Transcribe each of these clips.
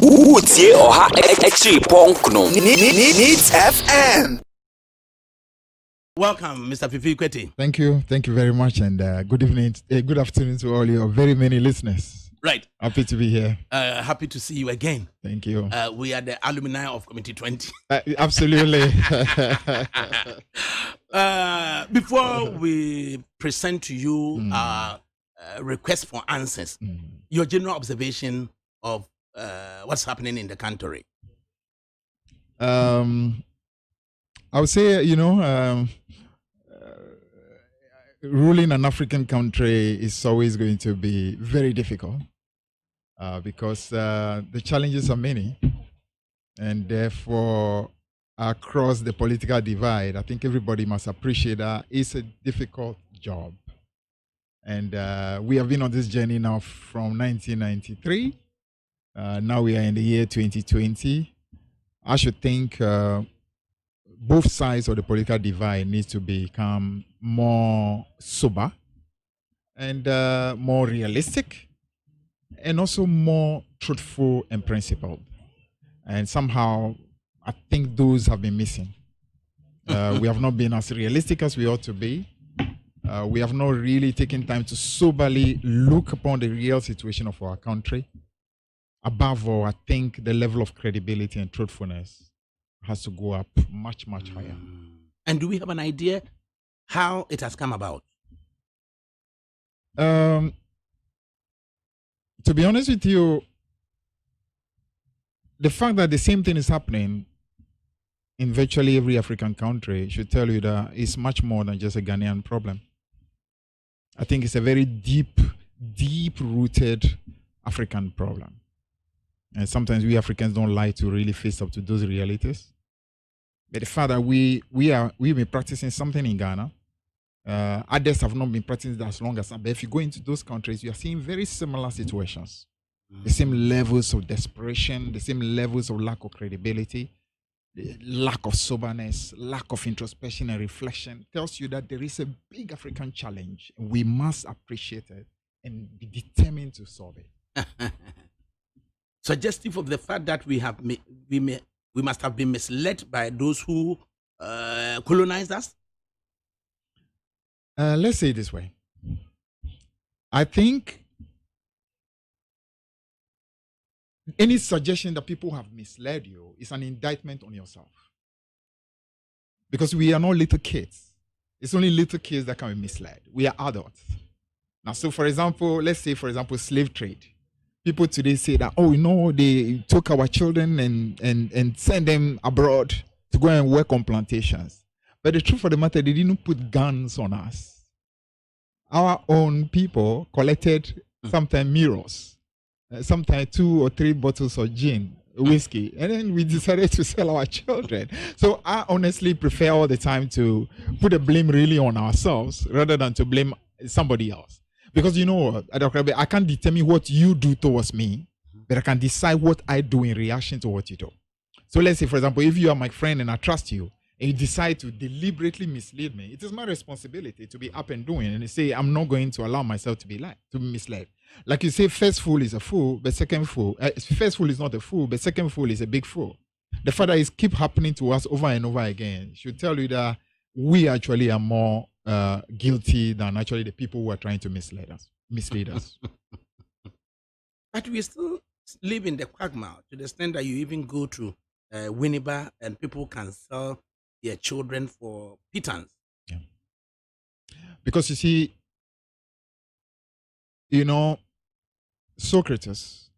Utie oha extra punk Needs FM. Welcome, Mr. Fifi Ketu. Thank you very much, and good evening, good afternoon to all your very many listeners. Right. Happy to be here. Happy to see you again. Thank you. We are the alumni of Committee 20. Absolutely. Before we present to you our request for answers, your general observation of what's happening in the country. I would say, ruling an African country is always going to be very difficult because the challenges are many, and therefore across the political divide, I think everybody must appreciate that it's a difficult job. And we have been on this journey now from 1993. Now we are in the year 2020. I should think both sides of the political divide needs to become more sober and more realistic, and also more truthful and principled. And somehow, I think those have been missing. We have not been as realistic as we ought to be. We have not really taken time to soberly look upon the real situation of our country. Above all, I think the level of credibility and truthfulness has to go up much, much higher. And do we have an idea how it has come about? To be honest with you, the fact that the same thing is happening in virtually every African country should tell you that it's much more than just a Ghanaian problem. I think it's a very deep-rooted African problem. And sometimes we Africans don't like to really face up to those realities. But the fact that we've been practicing something in Ghana, others have not been practicing that as long as us. But if you go into those countries, you are seeing very similar situations. The same levels of desperation, the same levels of lack of credibility, the lack of soberness, lack of introspection and reflection tells you that there is a big African challenge. And we must appreciate it and be determined to solve it. Suggestive of the fact that we must have been misled by those who colonized us? Let's say it this way. I think any suggestion that people have misled you is an indictment on yourself. Because we are not little kids. It's only little kids that can be misled. We are adults. Now, so for example, let's say, for example, slave trade. People today say that, they took our children and sent them abroad to go and work on plantations. But the truth of the matter, they didn't put guns on us. Our own people collected sometimes mirrors, sometimes 2 or 3 bottles of gin, whiskey, and then we decided to sell our children. So I honestly prefer all the time to put the blame really on ourselves rather than to blame somebody else. Because I can't determine what you do towards me, but I can decide what I do in reaction to what you do. So let's say, for example, if you are my friend and I trust you, and you decide to deliberately mislead me, it is my responsibility to be up and doing and say, I'm not going to allow myself to be misled. Like you say, first fool is a fool, but first fool is not a fool, but second fool is a big fool. The fact that it keeps happening to us over and over again should tell you that we actually are more guilty than actually the people who are trying to mislead us. But we still live in the quagmire to the extent that you even go to Winneba and people can sell their children for pittance. Yeah. Because you see, Socrates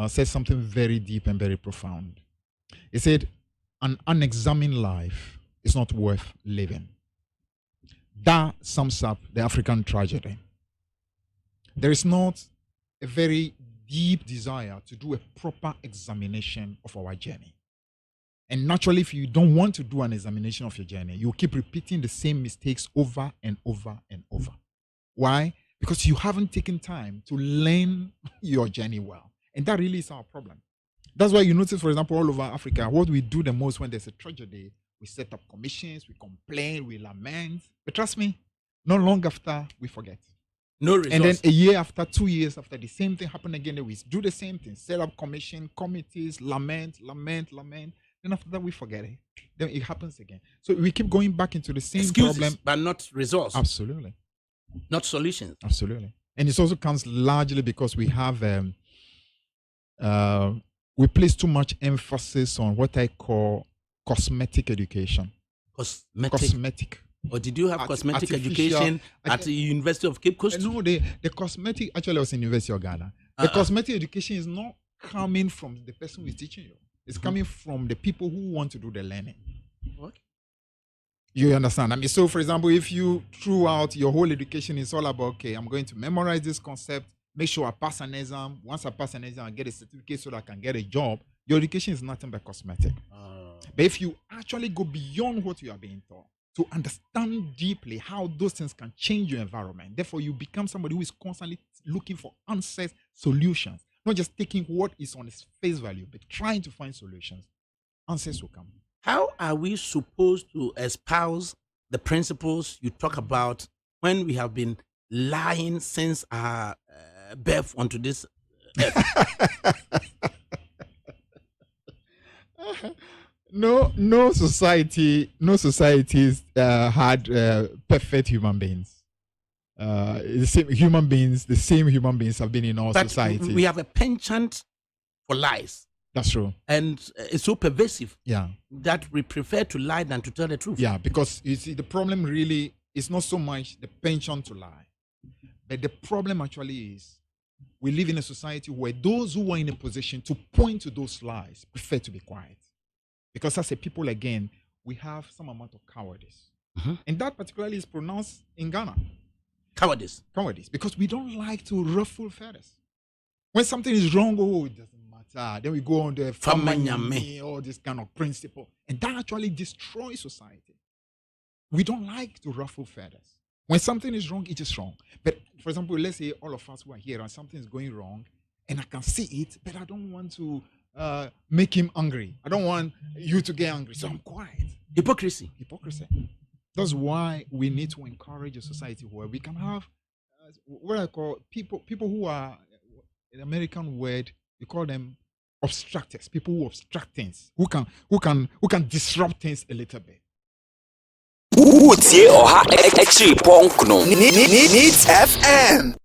said something very deep and very profound. He said, an unexamined life is not worth living. That sums up the African tragedy. There is not a very deep desire to do a proper examination of our journey. And naturally, if you don't want to do an examination of your journey, you keep repeating the same mistakes over and over and over. Why? Because you haven't taken time to learn your journey well. And that really is our problem. That's why you notice, for example, all over Africa, what we do the most when there's a tragedy, we set up commissions, we complain, we lament. But trust me, not long after, we forget. No resource. And then a year after, 2 years after, the same thing happened again. We do the same thing, set up committees, lament. Then after that, we forget it. Then it happens again. So we keep going back into the same Excuses, problem. but not resource. Absolutely. Not solutions. Absolutely. And it also comes largely because we have, we place too much emphasis on what I call cosmetic education. Cosmetic. Or did you have cosmetic education at the University of Cape Coast? No, the cosmetic, actually I was in University of Ghana. The cosmetic education is not coming from the person who is teaching you. It's coming from the people who want to do the learning. What? You understand? I mean, so for example, if you throughout your whole education is all about, okay, I'm going to memorize this concept, make sure I pass an exam. Once I pass an exam, I get a certificate so that I can get a job. Your education is nothing but cosmetic. But if you actually go beyond what you are being taught, to understand deeply how those things can change your environment, therefore you become somebody who is constantly looking for answers, solutions, not just taking what is on its face value, but trying to find solutions. Answers will come. How are we supposed to espouse the principles you talk about when we have been lying since our birth onto this earth? No societies had perfect human beings. The same human beings have been in all societies. We have a penchant for lies. That's true. And it's so pervasive, yeah, that we prefer to lie than to tell the truth. Yeah, because you see, the problem really is not so much the penchant to lie, but the problem actually is we live in a society where those who are in a position to point to those lies prefer to be quiet. Because as a people, again, we have some amount of cowardice. And that particularly is pronounced in Ghana. Cowardice. Because we don't like to ruffle feathers. When something is wrong, it doesn't matter. Then we go on the famanyame, all this kind of principle. And that actually destroys society. We don't like to ruffle feathers. When something is wrong, it is wrong. But for example, let's say all of us who are here and something is going wrong, and I can see it, but I don't want to make him angry. I don't want you to get angry, so I'm quiet. Hypocrisy. That's why we need to encourage a society where we can have what I call people who are, in American word, we call them obstructors. People who obstruct things, who can disrupt things a little bit. Needs FM.